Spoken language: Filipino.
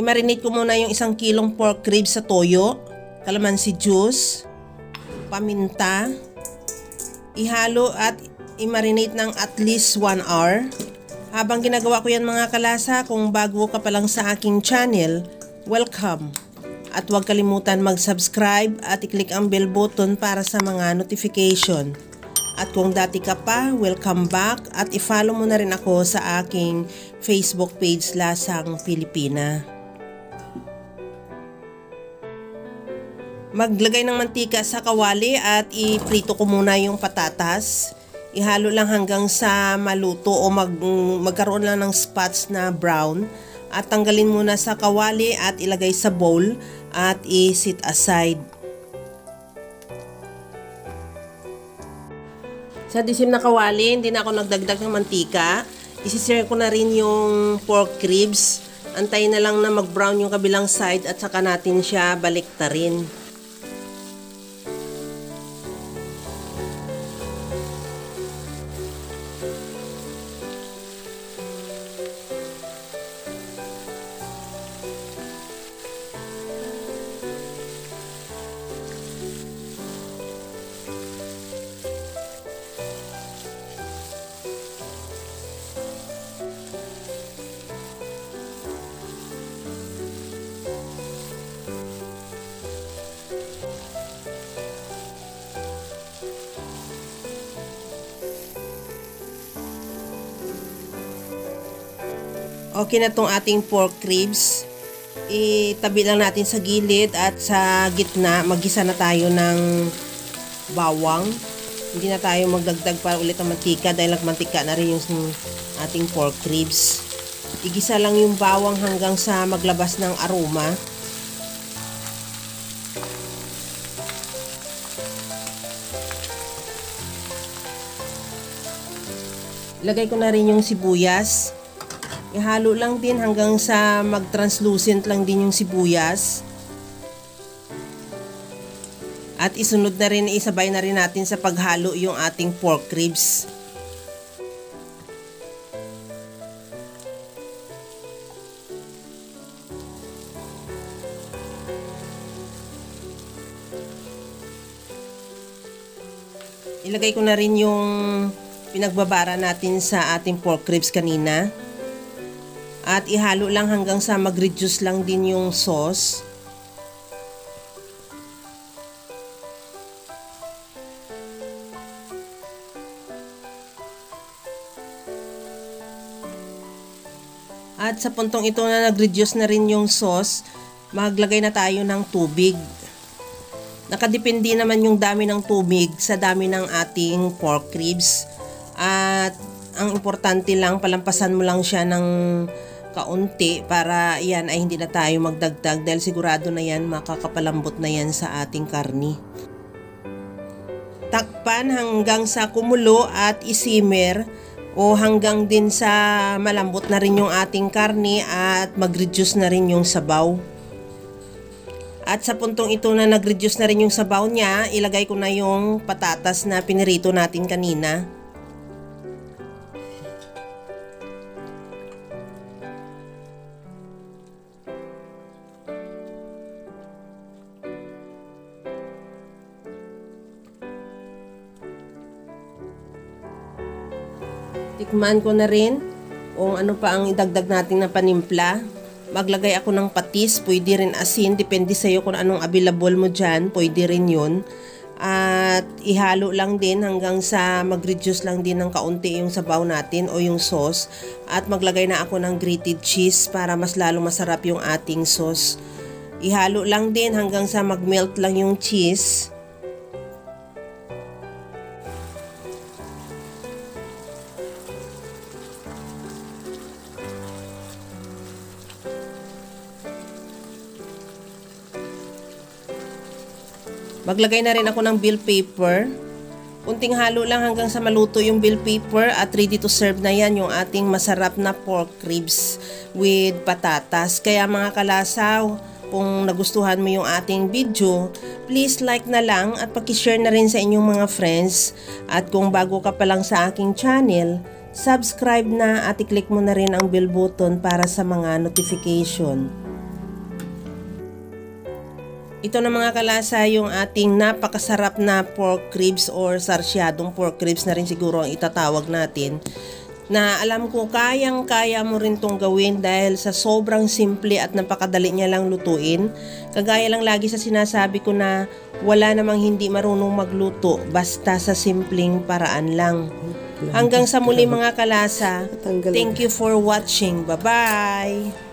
I-marinate ko muna yung 1 kilong pork ribs sa toyo, calamansi juice, paminta. Ihalo at i-marinate ng at least 1 hour. Habang ginagawa ko yan mga kalasa, kung bago ka pa lang sa aking channel, welcome. At huwag kalimutan mag-subscribe at i-click ang bell button para sa mga notification. At kung dati ka pa, welcome back at i-follow mo na rin ako sa aking Facebook page Lasang Pilipina. Maglagay ng mantika sa kawali at i-prito ko muna yung patatas. Ihalo lang hanggang sa maluto o magkaroon lang ng spots na brown. At tanggalin muna sa kawali at ilagay sa bowl at i-set aside. Sa disim na kawali, hindi na ako nagdagdag ng mantika. Isi-sear ko na rin yung pork ribs. Antayin na lang na mag-brown yung kabilang side at saka natin siya baliktarin. Okay na tong ating pork ribs. Itabi lang natin sa gilid at sa gitna. Mag-gisa na tayo ng bawang. Hindi na tayo magdagdag para ulit ng mantika dahil nagmantika na rin yung ating pork ribs. Igisa lang yung bawang hanggang sa maglabas ng aroma. Ilagay ko na rin yung sibuyas. Ihalo lang din hanggang sa mag-translucent lang din yung sibuyas. At isunod na rin, isabay na rin natin sa paghalo yung ating pork ribs. Ilagay ko na rin yung pinagbabara natin sa ating pork ribs kanina. At ihalo lang hanggang sa mag-reduce lang din yung sauce. At sa puntong ito na nag-reduce na rin yung sauce, maglagay na tayo ng tubig. Nakadepende naman yung dami ng tubig sa dami ng ating pork ribs. At ang importante lang, palampasan mo lang siya ng kaunti para yan ay hindi na tayo magdagdag dahil sigurado na yan makakapalambot na yan sa ating karni. Takpan hanggang sa kumulo at isimmer o hanggang din sa malambot na rin yung ating karni at mag-reduce na rin yung sabaw. At sa puntong ito na nag-reduce na rin yung sabaw niya, ilagay ko na yung patatas na pinirito natin kanina. Tikman ko na rin kung ano pa ang idagdag natin na panimpla. Maglagay ako ng patis, pwede rin asin, depende sa'yo kung anong available mo dyan, pwede rin yun. At ihalo lang din hanggang sa mag-reduce lang din ng kaunti yung sabaw natin o yung sauce. At maglagay na ako ng grated cheese para mas lalo masarap yung ating sauce. Ihalo lang din hanggang sa mag-melt lang yung cheese. Maglagay na rin ako ng bell pepper. Kunting halo lang hanggang sa maluto yung bell pepper at ready to serve na yan yung ating masarap na pork ribs with patatas. Kaya mga kalasaw, kung nagustuhan mo yung ating video, please like na lang at pakishare na rin sa inyong mga friends. At kung bago ka pa lang sa aking channel, subscribe na at i-click mo na rin ang bell button para sa mga notification. Ito na mga kalasa yung ating napakasarap na pork ribs or sarsyadong pork ribs na rin siguro ang itatawag natin. Na alam ko kayang-kaya mo rin tong gawin dahil sa sobrang simple at napakadali niya lang lutuin. Kagaya lang lagi sa sinasabi ko na wala namang hindi marunong magluto basta sa simpleng paraan lang. Hanggang sa muli mga kalasa, thank you for watching. Bye-bye!